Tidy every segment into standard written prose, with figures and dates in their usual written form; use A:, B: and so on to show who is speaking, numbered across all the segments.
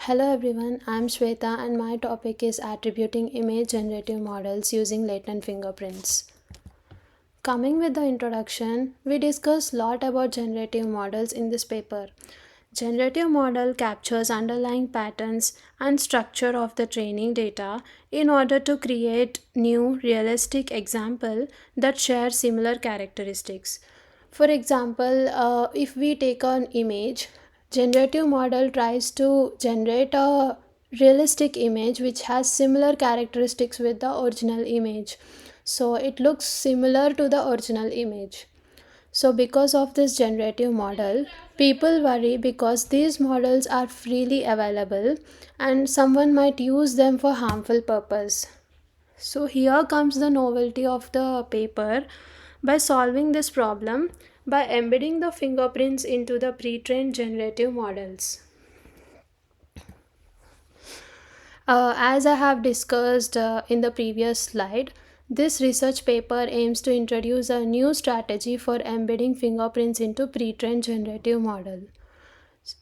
A: Hello everyone, I'm Shweta and my topic is attributing image generative models using latent fingerprints. Coming with the introduction, we discuss a lot about generative models in this paper. Generative model captures underlying patterns and structure of the training data in order to create new realistic example that share similar characteristics. For example, if we take an image, generative model tries to generate a realistic image which has similar characteristics with the original image. So it looks similar to the original image. So, because of this generative model, people worry because these models are freely available and someone might use them for harmful purpose. So, here comes the novelty of the paper. By solving this problem, by embedding the fingerprints into the pre-trained generative models. As I have discussed in the previous slide, this research paper aims to introduce a new strategy for embedding fingerprints into pre-trained generative model.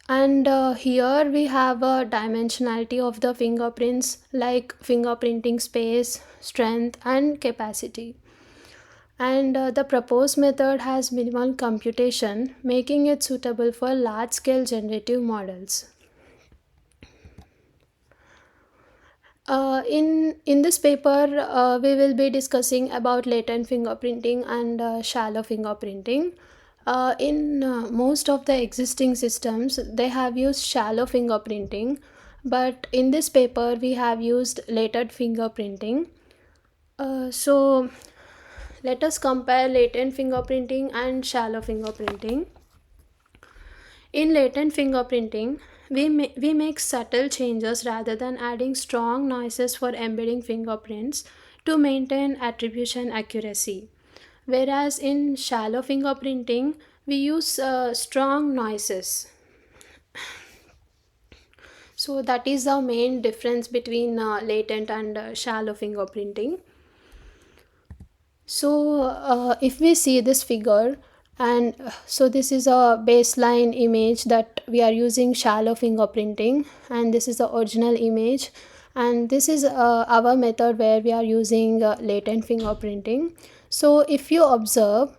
A: And here we have a dimensionality of the fingerprints like fingerprinting space, strength, and capacity. And the proposed method has minimal computation, making it suitable for large-scale generative models. In this paper, we will be discussing about latent fingerprinting and shallow fingerprinting. In most of the existing systems, they have used shallow fingerprinting, but in this paper, we have used latent fingerprinting. So, let us compare latent fingerprinting and shallow fingerprinting. In latent fingerprinting, we make subtle changes rather than adding strong noises for embedding fingerprints to maintain attribution accuracy. Whereas in shallow fingerprinting, we use strong noises. So that is the main difference between latent and shallow fingerprinting. So if we see this figure, and so this is a baseline image that we are using shallow fingerprinting, and this is the original image, and this is our method where we are using latent fingerprinting. So if you observe,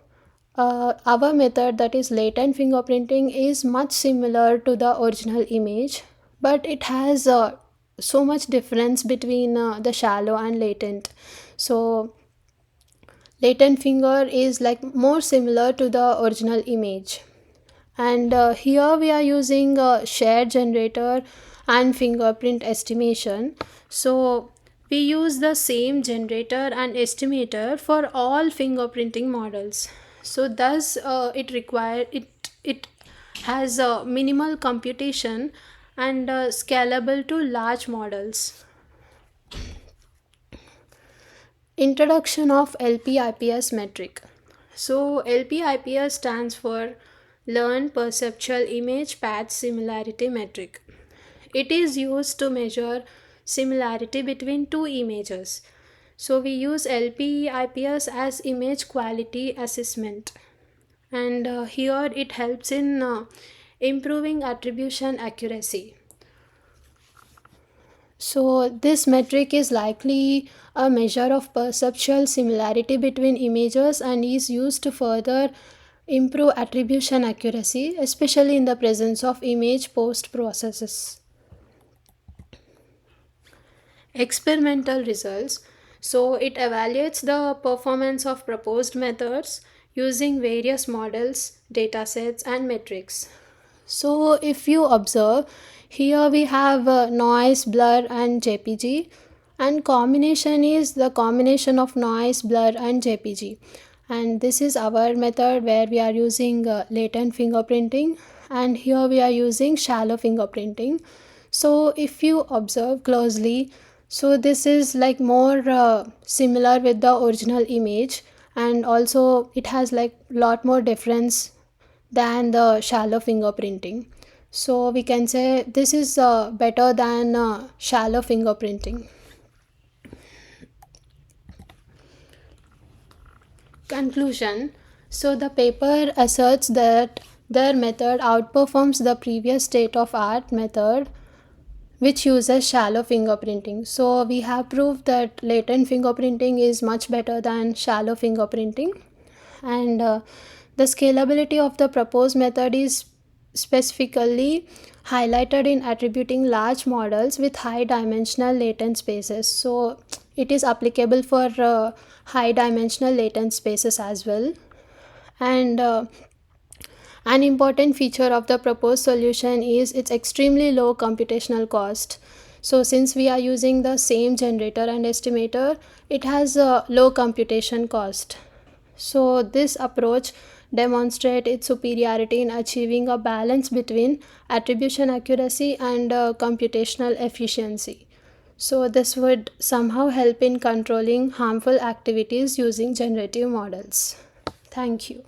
A: our method, that is latent fingerprinting, is much similar to the original image, but it has so much difference between the shallow and latent. So latent finger is like more similar to the original image, and here we are using a shared generator and fingerprint estimation. So we use the same generator and estimator for all fingerprinting models. So thus it has minimal computation and scalable to large models. Introduction of LP-IPS metric. So LP-IPS stands for Learned Perceptual Image Path Similarity Metric. It is used to measure similarity between two images. So we use LP-IPS as image quality assessment, and here it helps in improving attribution accuracy. So this metric is likely a measure of perceptual similarity between images and is used to further improve attribution accuracy, especially in the presence of image post processes. Experimental results. So it evaluates the performance of proposed methods using various models, datasets, and metrics. So if you observe, here we have noise, blur, and JPG, and combination is the combination of noise, blur, and JPG. And this is our method where we are using latent fingerprinting, and here we are using shallow fingerprinting. So if you observe closely, so this is like more similar with the original image, and also it has like lot more difference than the shallow fingerprinting. So we can say this is better than shallow fingerprinting. Conclusion. So the paper asserts that their method outperforms the previous state of art method which uses shallow fingerprinting. So we have proved that latent fingerprinting is much better than shallow fingerprinting, and the scalability of the proposed method is specifically highlighted in attributing large models with high dimensional latent spaces. So it is applicable for high dimensional latent spaces as well. And an important feature of the proposed solution is its extremely low computational cost. So since we are using the same generator and estimator, it has a low computation cost. So this approach demonstrates its superiority in achieving a balance between attribution accuracy and computational efficiency. So this would somehow help in controlling harmful activities using generative models. Thank you.